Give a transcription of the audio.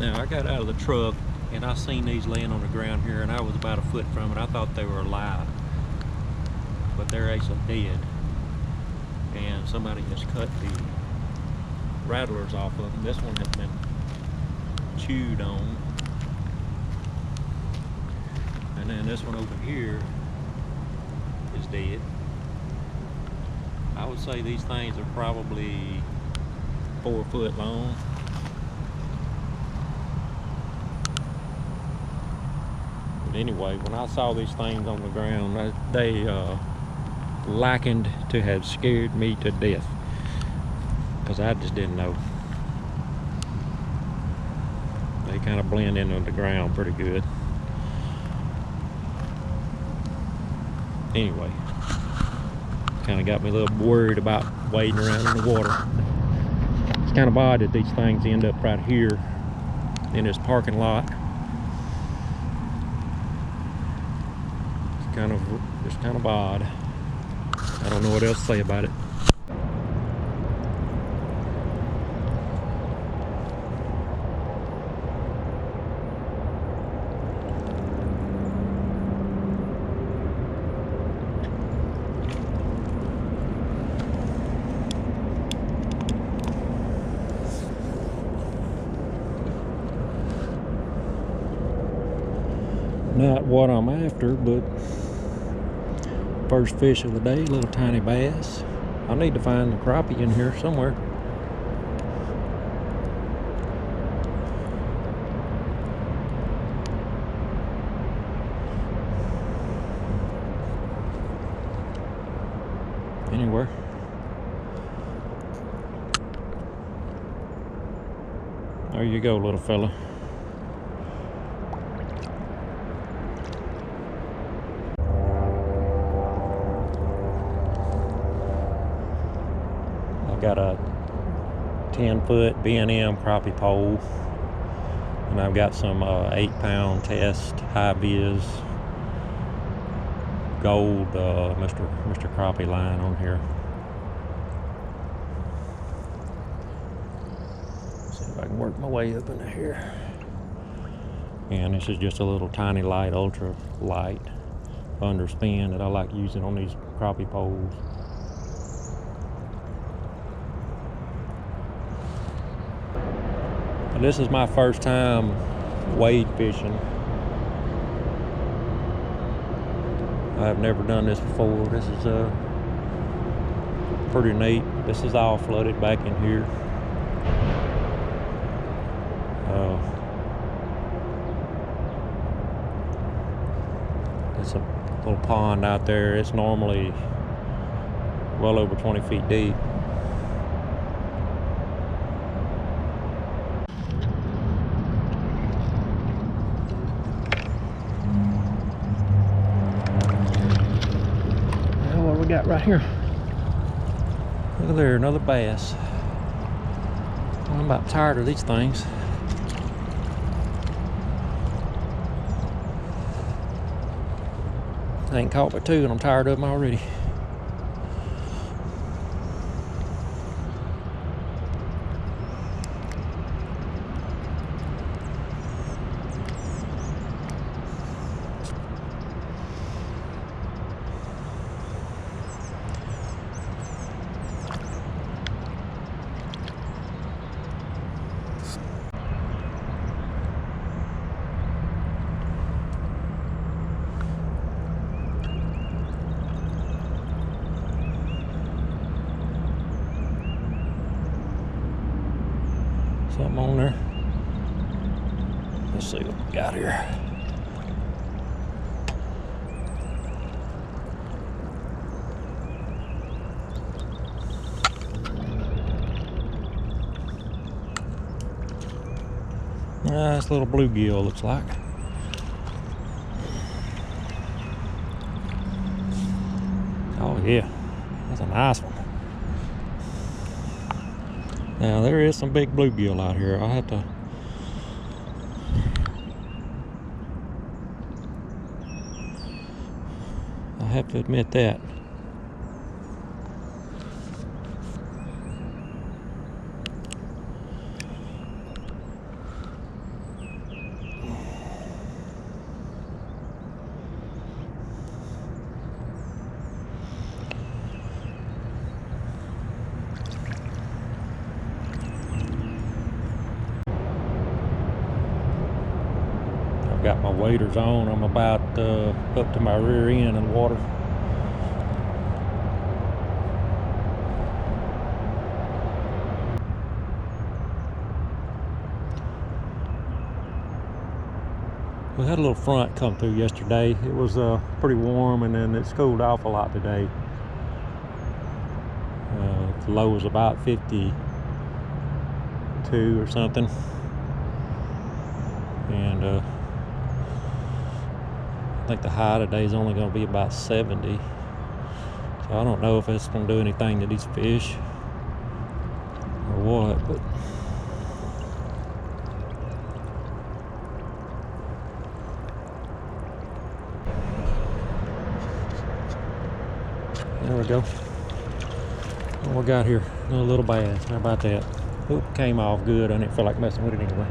Now I got out of the truck and I seen these laying on the ground here, and I was about a foot from it. I thought they were alive, but they're actually dead. And somebody just cut the rattlers off of them. This one has been chewed on. And then this one over here is dead. I would say these things are probably 4 foot long. But anyway, when I saw these things on the ground, they likened to have scared me to death, because I just didn't know. They kind of blend into the ground pretty good. Anyway, kind of got me a little worried about wading around in the water. It's kind of odd that these things end up right here in this parking lot. It's kind of odd. I don't know what else to say about it. Not what I'm after, but first fish of the day, little tiny bass. I need to find the crappie in here somewhere. Anywhere. There you go, little fella. Got a 10-foot B&M crappie pole, and I've got some 8-pound test high vis gold Mr. Crappie line on here. See if I can work my way up into here. And this is just a little tiny light, ultra light underspin that I like using on these crappie poles. This is my first time wade fishing. I have never done this before. This is pretty neat. This is all flooded back in here. It's a little pond out there. It's normally well over 20 feet deep. Got right here. Look there, another bass. I'm about tired of these things. I ain't caught but 2 and I'm tired of them already. Something on there. Let's see what we got here. Nice little bluegill, looks like. Oh yeah, that's a nice one. Now there is some big bluegill out here. I have to admit that. got my waders on. I'm about up to my rear end in the water. We had a little front come through yesterday. It was pretty warm, and then it's cooled off a lot today. The low was about 52 or something, and I think the high today is only going to be about 70. So I don't know if it's going to do anything to these fish or what, but there we go. What we got here? A little bass. How about that? Oop, came off good. I didn't feel like messing with it anyway.